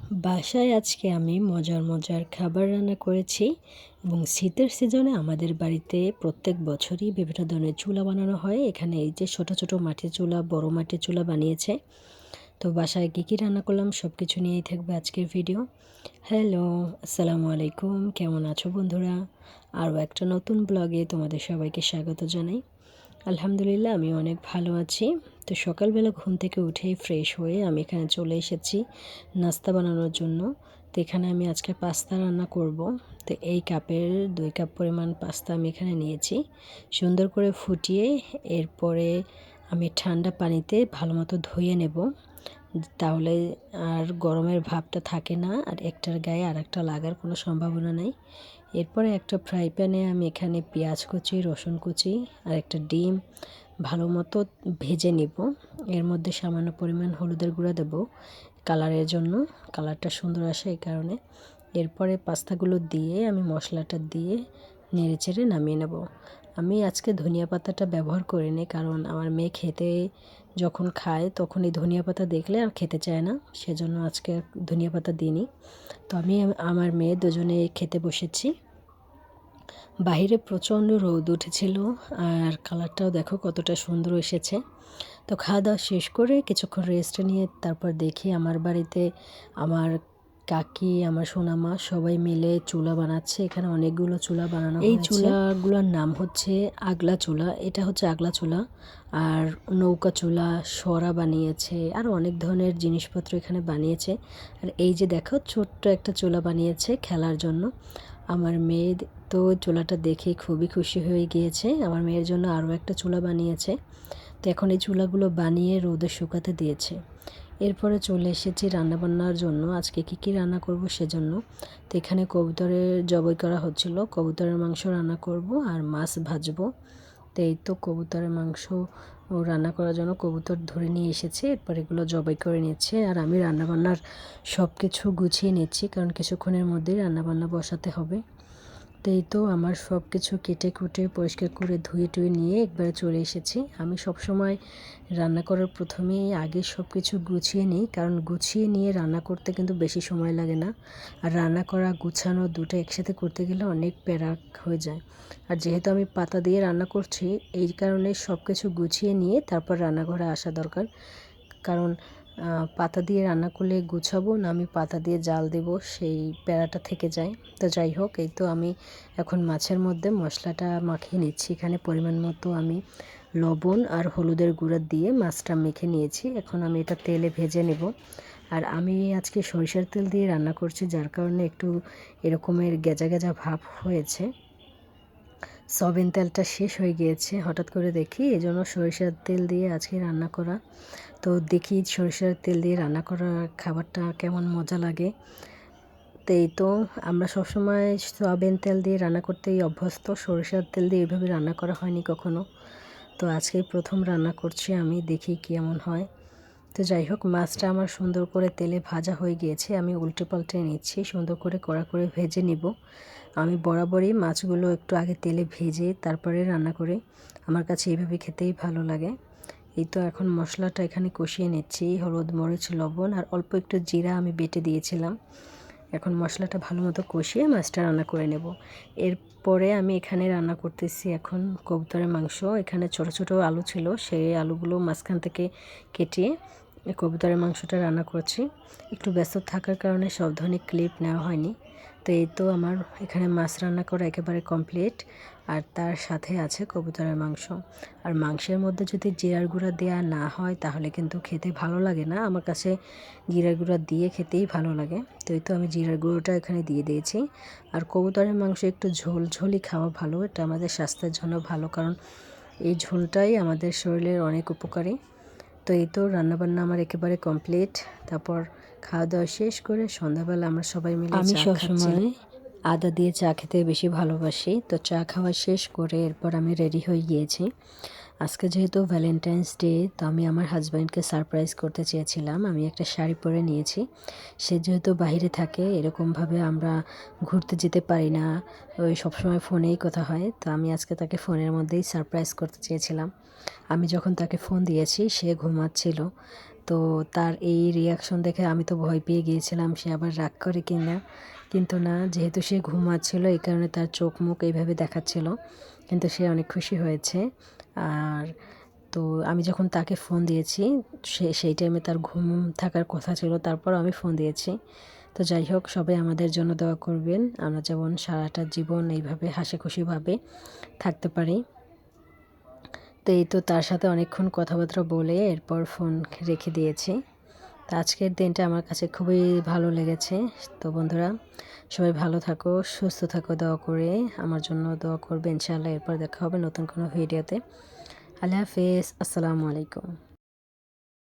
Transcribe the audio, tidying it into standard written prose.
বাসায় আজকে আমি মজার মজার খাবার রান্না করেছি এবং শীতের সিজনে আমাদের বাড়িতে প্রত্যেক বছরই বিভিন্ন ধরনের চুলা বানানো হয়। এখানে এই যে ছোট ছোট মাটির চুলা, বড় মাটির চুলা বানিয়েছে। তো বাসায় কী কী রান্না করলাম সব কিছু নিয়েই থাকবে আজকের ভিডিও। হ্যালো, আসসালামু আলাইকুম, কেমন আছো বন্ধুরা? আরও একটা নতুন ব্লগে তোমাদের সবাইকে স্বাগত জানাই। আলহামদুলিল্লাহ, আমি অনেক ভালো আছি। তো সকালবেলা ঘুম থেকে উঠেই ফ্রেশ হয়ে আমি এখানে চলে এসেছি নাস্তা বানানোর জন্য। তো এখানে আমি আজকে পাস্তা রান্না করব। তো এই কাপের 2 কাপ পরিমাণ পাস্তা আমি এখানে নিয়েছি। সুন্দর করে ফুটিয়ে এরপরে আমি ঠান্ডা পানিতে ভালো মতো ধুয়ে নেব, তাহলে আর গরমের ভাবটা থাকে না, আর একটার গায়ে আর একটা লাগার কোনো সম্ভাবনা নেই। এরপরে একটা ফ্রাই প্যানে আমি এখানে পেঁয়াজ কুচি, রসুন কুচি আর একটা ডিম ভালো মতো ভেজে নিব। এর মধ্যে সামান্য পরিমাণ হলুদের গুঁড়া দেব কালারের জন্য, কালারটা সুন্দর আসে এই কারণে। এরপরে পাস্তাগুলো দিয়ে আমি মশলাটা দিয়ে নেড়েচেড়ে নামিয়ে নেব। আমি আজকে ধনিয়া পাতাটা ব্যবহার করিনি, কারণ আমার মেয়ে খেতে যখন খায় তখন এই ধনিয়া পাতা দেখলে আর খেতে চায় না, সেজন্য আজকে ধনিয়া পাতা দিইনি। তো আমি আমার মেয়ে দুজনে খেতে বসেছি। বাইরে প্রচণ্ড রোদ উঠেছিল আর কালারটাও দেখো কতটা সুন্দর এসেছে। তো খাওয়া দাওয়া শেষ করে কিছুক্ষণ রেস্ট নিয়ে তারপর দেখি আমার বাড়িতে আমার কাকি, আমার সোনামা সবাই মিলে চুলা বানাচ্ছে। এখানে অনেকগুলো চুলা বানানো হয়েছে। এই চুলাগুলোর নাম হচ্ছে আগলা চুলা। এটা হচ্ছে আগলা চুলা। আর নৌকা চুলা, সরা বানিয়েছে, আর অনেক ধরনের জিনিসপত্র এখানে বানিয়েছে। আর এই যে দেখো ছোট্ট একটা চুলা বানিয়েছে খেলার জন্য। আমার মেয়ে তো চুলাটা দেখে খুবই খুশি হয়ে গিয়েছে। আমার মেয়ের জন্য আরও একটা চুলা বানিয়েছে। তো এখন এই চুলাগুলো বানিয়ে রোদে শুকাতে দিয়েছে। এরপরে চলে এসেছি রান্নাবান্নার জন্য। আজকে কী রান্না করব সেজন্য। তো এখানে কবুতরের জবাই করা হচ্ছিল, কবুতরের মাংস রান্না করব আর মাছ ভাজবো। তো এই তো কবুতরের মাংস রান্না করার জন্য কবুতর ধরে নিয়ে এসেছে, এরপর এগুলো জবাই করে নিচ্ছে আর আমি রান্নাবান্নার সব কিছু গুছিয়ে নিচ্ছি, কারণ কিছুক্ষণের মধ্যেই রান্নাবান্না বসাতে হবে। তো এই তো আমার সব কিছু কেটে কুটে পরিষ্কার করে ধুয়ে টুয়ে নিয়ে একবারে চলে এসেছি। আমি সবসময় রান্না করার প্রথমেই আগে সব কিছু গুছিয়ে নিই, কারণ গুছিয়ে নিয়ে রান্না করতে কিন্তু বেশি সময় লাগে না। আর রান্না করা গুছানো দুটো একসাথে করতে গেলে অনেক প্যারা হয়ে যায়। আর যেহেতু আমি পাতা দিয়ে রান্না করছি, এই কারণে সব কিছু গুছিয়ে নিয়ে তারপর রান্নাঘরে আসা দরকার। কারণ পাতা দিয়ে রান্না করলে গুছাবো না আমি পাতা দিয়ে জাল দেব, সেই প্যারাটা থেকে যায়। তো যাই হোক, এই তো আমি এখন মাছের মধ্যে মশলাটা মাখিয়ে নিচ্ছি। এখানে পরিমাণ মতো আমি লবণ আর হলুদের গুঁড়া দিয়ে মাছটা মেখে নিয়েছি। এখন আমি এটা তেলে ভেজে নেব। আর আমি আজকে সরিষার তেল দিয়ে রান্না করছি, যার কারণে একটু এরকমের গেজা গেজা ভাব হয়েছে। সয়াবিন তেলটা শেষ হয়ে গিয়েছে হঠাৎ করে দেখি, এজন্য সরিষার তেল দিয়ে আজকে রান্না করা। তো দেখি সরিষার তেল দিয়ে রান্না করা খাবারটা কেমন মজা লাগে। তো এই তো আমরা সবসময় সয়াবিন তেল দিয়ে রান্না করতেই অভ্যস্ত, সরিষার তেল দিয়ে এইভাবে রান্না করা হয়নি কখনো। তো আজকেই প্রথম রান্না করছি আমি, দেখি কেমন হয়। তো যাই হোক, মাছটা আমার সুন্দর করে তেলে ভাজা হয়ে গিয়েছে। আমি উল্টে পাল্টে নিচ্ছি, সুন্দর করে কড়া করে ভেজে নিব। আমি বরাবরই মাছগুলো একটু আগে তেলে ভেজে তারপরে রান্না করি, আমার কাছে এইভাবে খেতেই ভালো লাগে। এই তো এখন মশলাটা এখানে কষিয়ে নিচ্ছি, হলুদ, মরিচ, লবণ আর অল্প একটু জিরা আমি বেটে দিয়েছিলাম। এখন মশলাটা ভালো মতো কষিয়ে মাছটা রান্না করে নেব। এরপরে আমি এখানে রান্না করতেছি এখন কবুতরের মাংস। এখানে ছোট ছোট আলু ছিল, সেই আলুগুলো মাঝখান থেকে কেটে কবুতরের মাংসটা রান্না করছি। একটু ব্যস্ত থাকার কারণে সব ধরনের ক্লিপ নেওয়া হয়নি। তো এই তো আমার এখানে মাছ রান্না করা একেবারে কমপ্লিট, আর তার সাথে আছে কবুতরের মাংস। আর মাংসের মধ্যে যদি জিরার গুঁড়া দেওয়া না হয় তাহলে কিন্তু খেতে ভালো লাগে না, আমার কাছে জিরার গুঁড়া দিয়ে খেতেই ভালো লাগে। তো এই তো আমি জিরার গুঁড়োটা এখানে দিয়ে দিয়েছি। আর কবুতরের মাংস একটু ঝোল ঝোলই খাওয়া ভালো, এটা আমাদের স্বাস্থ্যের জন্য ভালো, কারণ এই ঝোলটাই আমাদের শরীরের অনেক উপকারী। তো এই তো রান্নাবান্না আমার একেবারে কমপ্লিট। তারপর খাওয়া দাওয়া শেষ করে সন্ধ্যাবেলা আমরা সবাই মিলে আমি সবসময় আদা দিয়ে চা খেতে বেশি ভালোবাসি। তো চা খাওয়া শেষ করে এরপর আমি রেডি হয়ে গিয়েছি। আজকে যেহেতু ভ্যালেন্টাইন্স ডে, তো আমি আমার হাজব্যান্ডকে সারপ্রাইজ করতে চেয়েছিলাম। আমি একটা শাড়ি পরে নিয়েছি। সে যেহেতু বাইরে থাকে, এরকমভাবে আমরা ঘুরতে যেতে পারি না, ওই সবসময় ফোনেই কথা হয়। তো আমি আজকে তাকে ফোনের মধ্যেই সারপ্রাইজ করতে চেয়েছিলাম। আমি যখন তাকে ফোন দিয়েছি সে ঘুমাচ্ছিল। তো তার এই রিয়াকশন দেখে আমি তো ভয় পেয়ে গিয়েছিলাম সে আবার রাগ করে কিনা, কিন্তু না, যেহেতু সে ঘুমাচ্ছিল এই কারণে তার চোখ মুখ এইভাবে দেখাচ্ছিল, কিন্তু সে অনেক খুশি হয়েছে। আর তো আমি যখন তাকে ফোন দিয়েছি সেই টাইমে তার ঘুম থাকার কথা ছিল, তারপর আমি ফোন দিয়েছি। তো যাই হোক, সবাই আমাদের জন্য দোয়া করবেন, আমরা যেমন সারাটা জীবন এইভাবে হাসি খুশিভাবে থাকতে পারি। তো এই তো তার সাথে অনেকক্ষণ কথাবার্তা বলে এরপর ফোন রেখে দিয়েছি। তো আজকের দিনটা আমার কাছে খুবই ভালো লেগেছে। তো বন্ধুরা, সবাই ভালো থাকো, সুস্থ থাকো, দোয়া করে আমার জন্য দোয়া করবে ইনশাআল্লাহ। এরপর দেখা হবে নতুন কোনো ভিডিওতে। আল্লাহ হাফেজ, আসসালামু আলাইকুম।